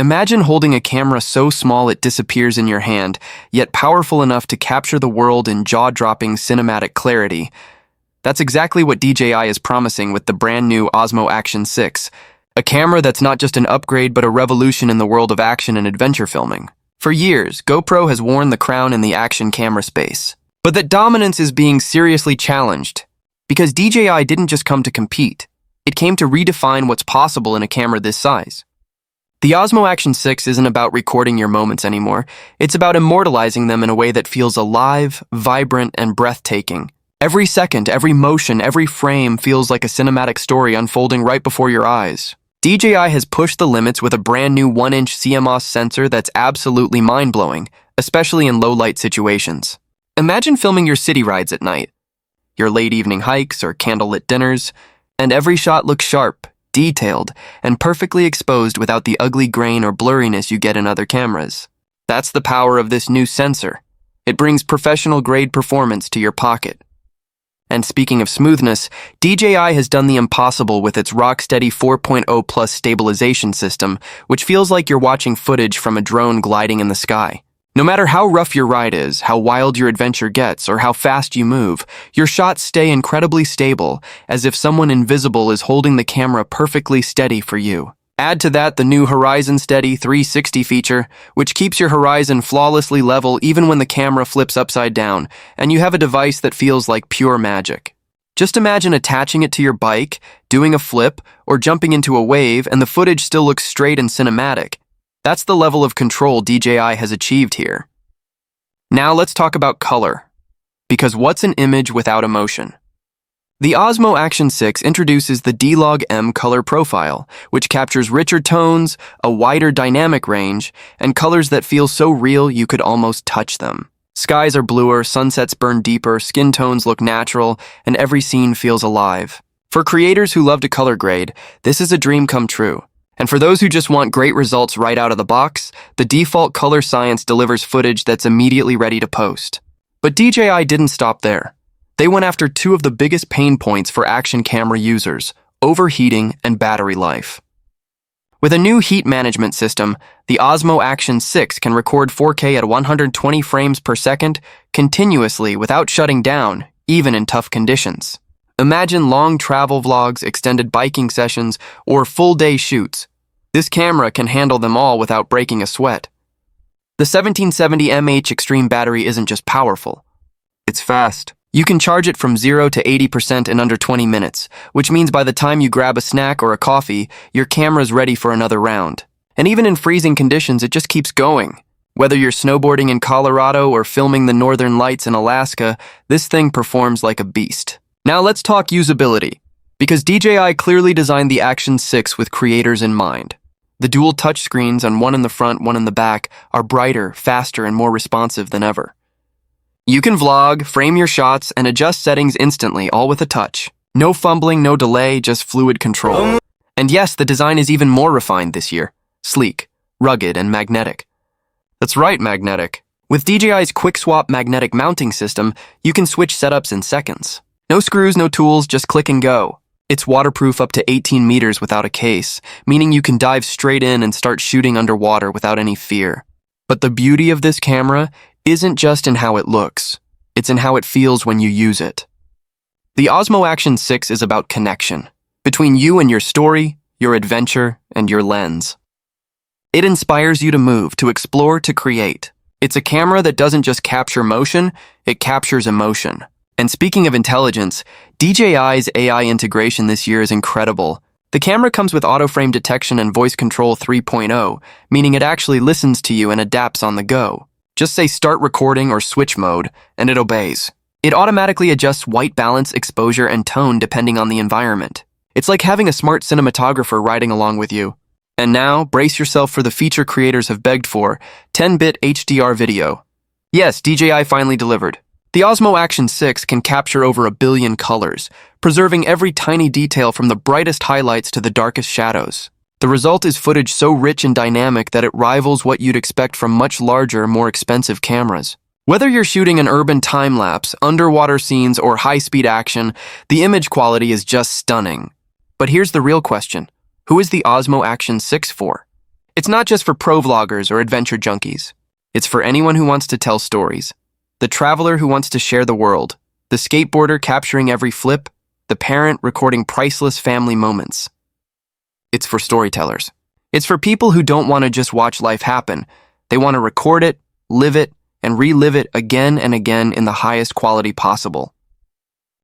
Imagine holding a camera so small it disappears in your hand, yet powerful enough to capture the world in jaw-dropping cinematic clarity. That's exactly what DJI is promising with the brand new Osmo Action 6, a camera that's not just an upgrade but a revolution in the world of action and adventure filming. For years, GoPro has worn the crown in the action camera space. But that dominance is being seriously challenged, because DJI didn't just come to compete, it came to redefine what's possible in a camera this size. The Osmo Action 6 isn't about recording your moments anymore, it's about immortalizing them in a way that feels alive, vibrant, and breathtaking. Every second, every motion, every frame feels like a cinematic story unfolding right before your eyes. DJI has pushed the limits with a brand new 1-inch CMOS sensor that's absolutely mind-blowing, especially in low-light situations. Imagine filming your city rides at night, your late evening hikes or candlelit dinners, and every shot looks sharp, detailed, and perfectly exposed without the ugly grain or blurriness you get in other cameras. That's the power of this new sensor. It brings professional-grade performance to your pocket. And speaking of smoothness, DJI has done the impossible with its RockSteady 4.0 Plus stabilization system, which feels like you're watching footage from a drone gliding in the sky. No matter how rough your ride is, how wild your adventure gets, or how fast you move, your shots stay incredibly stable, as if someone invisible is holding the camera perfectly steady for you. Add to that the new Horizon Steady 360 feature, which keeps your horizon flawlessly level even when the camera flips upside down, and you have a device that feels like pure magic. Just imagine attaching it to your bike, doing a flip, or jumping into a wave, and the footage still looks straight and cinematic. That's the level of control DJI has achieved here. Now let's talk about color. Because what's an image without emotion? The Osmo Action 6 introduces the D-Log-M color profile, which captures richer tones, a wider dynamic range, and colors that feel so real you could almost touch them. Skies are bluer, sunsets burn deeper, skin tones look natural, and every scene feels alive. For creators who love to color grade, this is a dream come true. And for those who just want great results right out of the box, the default color science delivers footage that's immediately ready to post. But DJI didn't stop there. They went after two of the biggest pain points for action camera users: overheating and battery life. With a new heat management system, the Osmo Action 6 can record 4K at 120 frames per second continuously without shutting down, even in tough conditions. Imagine long travel vlogs, extended biking sessions, or full-day shoots. This camera can handle them all without breaking a sweat. The 1770 mAh Extreme battery isn't just powerful, it's fast. You can charge it from 0 to 80% in under 20 minutes, which means by the time you grab a snack or a coffee, your camera's ready for another round. And even in freezing conditions, it just keeps going. Whether you're snowboarding in Colorado or filming the northern lights in Alaska, this thing performs like a beast. Now let's talk usability, because DJI clearly designed the Action 6 with creators in mind. The dual touchscreens, on one in the front, one in the back, are brighter, faster, and more responsive than ever. You can vlog, frame your shots, and adjust settings instantly, all with a touch. No fumbling, no delay, just fluid control. And yes, the design is even more refined this year. Sleek, rugged, and magnetic. That's right, magnetic. With DJI's quick-swap magnetic mounting system, you can switch setups in seconds. No screws, no tools, just click and go. It's waterproof up to 18 meters without a case, meaning you can dive straight in and start shooting underwater without any fear. But the beauty of this camera isn't just in how it looks, it's in how it feels when you use it. The Osmo Action 6 is about connection, between you and your story, your adventure, and your lens. It inspires you to move, to explore, to create. It's a camera that doesn't just capture motion, it captures emotion. And speaking of intelligence, DJI's AI integration this year is incredible. The camera comes with auto-frame detection and voice control 3.0, meaning it actually listens to you and adapts on the go. Just say start recording or switch mode, and it obeys. It automatically adjusts white balance, exposure, and tone depending on the environment. It's like having a smart cinematographer riding along with you. And now, brace yourself for the feature creators have begged for: 10-bit HDR video. Yes, DJI finally delivered. The Osmo Action 6 can capture over 1 billion colors, preserving every tiny detail from the brightest highlights to the darkest shadows. The result is footage so rich and dynamic that it rivals what you'd expect from much larger, more expensive cameras. Whether you're shooting an urban time-lapse, underwater scenes, or high-speed action, the image quality is just stunning. But here's the real question: who is the Osmo Action 6 for? It's not just for pro vloggers or adventure junkies. It's for anyone who wants to tell stories. The traveler who wants to share the world. The skateboarder capturing every flip. The parent recording priceless family moments. It's for storytellers. It's for people who don't want to just watch life happen. They want to record it, live it, and relive it again and again in the highest quality possible.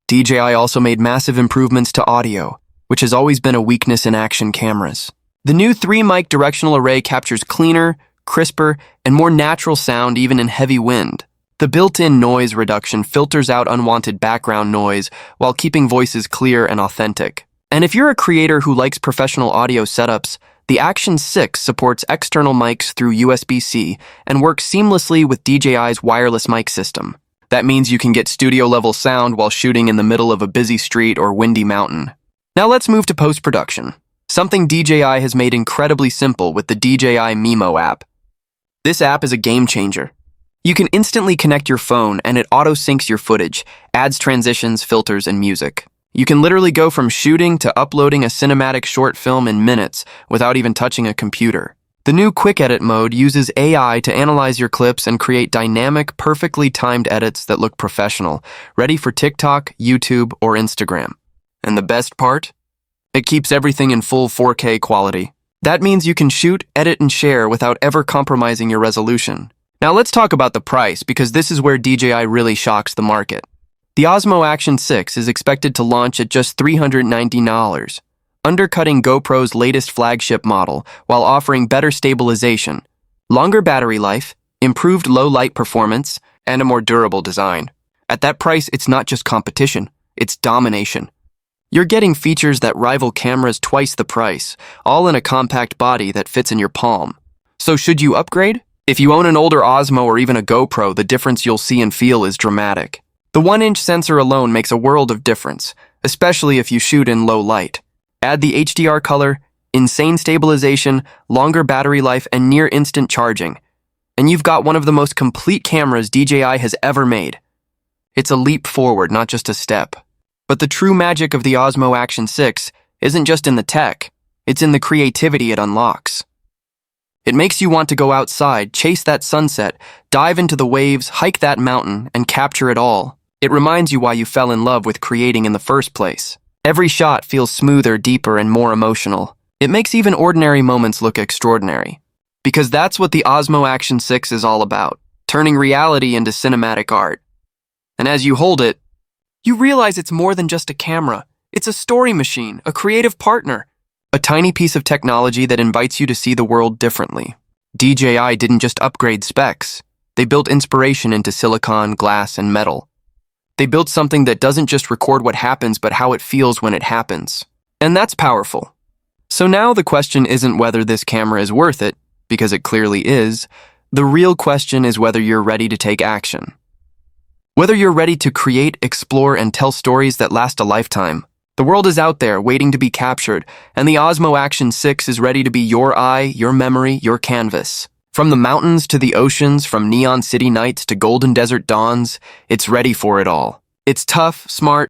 DJI also made massive improvements to audio, which has always been a weakness in action cameras. The new 3-mic directional array captures cleaner, crisper, and more natural sound even in heavy wind. The built-in noise reduction filters out unwanted background noise while keeping voices clear and authentic. And if you're a creator who likes professional audio setups, the Action 6 supports external mics through USB-C and works seamlessly with DJI's wireless mic system. That means you can get studio-level sound while shooting in the middle of a busy street or windy mountain. Now let's move to post-production, something DJI has made incredibly simple with the DJI Mimo app. This app is a game changer. You can instantly connect your phone and it auto-syncs your footage, adds transitions, filters, and music. You can literally go from shooting to uploading a cinematic short film in minutes without even touching a computer. The new Quick Edit mode uses AI to analyze your clips and create dynamic, perfectly timed edits that look professional, ready for TikTok, YouTube, or Instagram. And the best part? It keeps everything in full 4K quality. That means you can shoot, edit, and share without ever compromising your resolution. Now let's talk about the price, because this is where DJI really shocks the market. The Osmo Action 6 is expected to launch at just $390, undercutting GoPro's latest flagship model while offering better stabilization, longer battery life, improved low-light performance, and a more durable design. At that price, it's not just competition, it's domination. You're getting features that rival cameras twice the price, all in a compact body that fits in your palm. So should you upgrade? If you own an older Osmo or even a GoPro, the difference you'll see and feel is dramatic. The 1-inch sensor alone makes a world of difference, especially if you shoot in low light. Add the HDR color, insane stabilization, longer battery life, and near-instant charging, and you've got one of the most complete cameras DJI has ever made. It's a leap forward, not just a step. But the true magic of the Osmo Action 6 isn't just in the tech, it's in the creativity it unlocks. It makes you want to go outside, chase that sunset, dive into the waves, hike that mountain, and capture it all. It reminds you why you fell in love with creating in the first place. Every shot feels smoother, deeper, and more emotional. It makes even ordinary moments look extraordinary. Because that's what the Osmo Action 6 is all about, turning reality into cinematic art. And as you hold it, you realize it's more than just a camera. It's a story machine, a creative partner, a tiny piece of technology that invites you to see the world differently. DJI didn't just upgrade specs. They built inspiration into silicon, glass, and metal. They built something that doesn't just record what happens, but how it feels when it happens. And that's powerful. So now the question isn't whether this camera is worth it, because it clearly is. The real question is whether you're ready to take action. Whether you're ready to create, explore, and tell stories that last a lifetime. The world is out there waiting to be captured, and the Osmo Action 6 is ready to be your eye, your memory, your canvas. From the mountains to the oceans, from neon city nights to golden desert dawns, it's ready for it all. It's tough, smart,